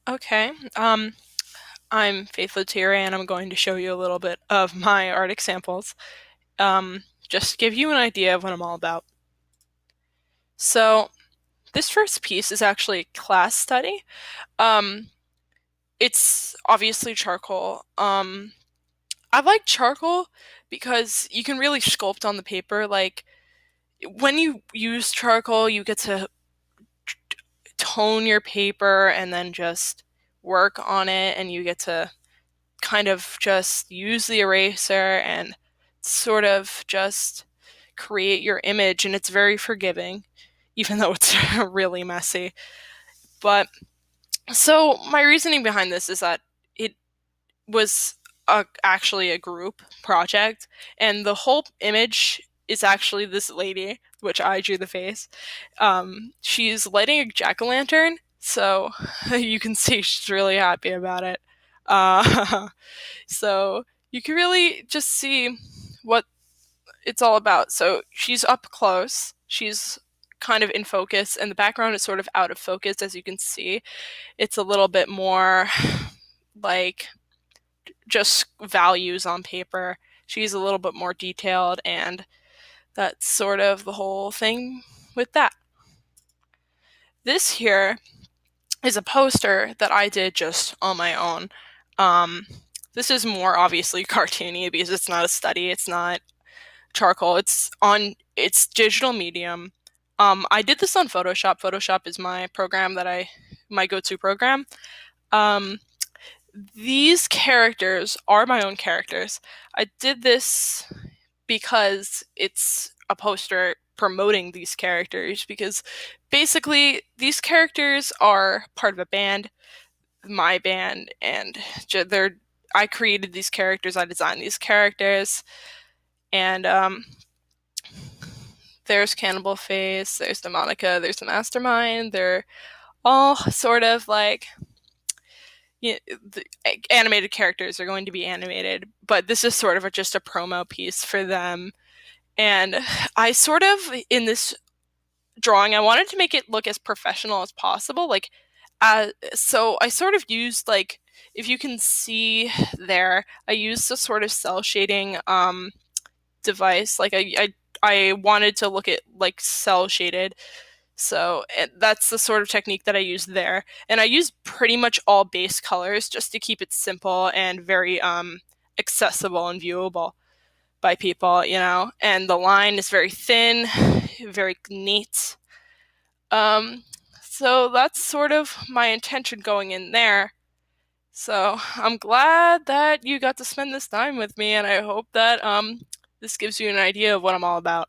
Okay. I'm Faith Lettire, and I'm going to show you a little bit of my art examples, just to give you an idea of what I'm all about. So, this first piece is actually a class study. Um, it's obviously charcoal. I like charcoal because you can really sculpt on the paper. Like, when you use charcoal, you get to tone your paper and then just work on it, and you get to kind of just use the eraser and sort of just create your image, and it's very forgiving, even though it's really messy. But so my reasoning behind this is that it was actually a group project, and the whole image is actually this lady, which I drew the face. She's lighting a jack-o'-lantern, so you can see she's really happy about it. Uh, So you can really just see what it's all about. So she's up close, she's kind of in focus, and the background is sort of out of focus, as you can see. It's a little bit more like just values on paper. She's a little bit more detailed, and that's sort of the whole thing with that. This here is a poster that I did just on my own. Um, this is more obviously cartoony because it's not a study, it's not charcoal. It's digital medium. I did this on Photoshop. Photoshop is my go-to program. Um, these characters are my own characters. I did this because it's a poster promoting these characters, because basically these characters are part of a band, my band, and they're I created these characters, I designed these characters, and there's Cannibal Face, there's the Monica, there's the Mastermind. They're all sort of like, the animated characters are going to be animated, but this is sort of just a promo piece for them. And I sort of, in this drawing, I wanted to make it look as professional as possible. So I sort of used, like, if you can see there, I used a sort of cell shading device. I wanted to look at like cell shaded. So that's the sort of technique that I used there. And I used pretty much all base colors just to keep it simple and very accessible and viewable by people, And the line is very thin, very neat. Um, so that's sort of my intention going in there. So I'm glad that you got to spend this time with me, and I hope that this gives you an idea of what I'm all about.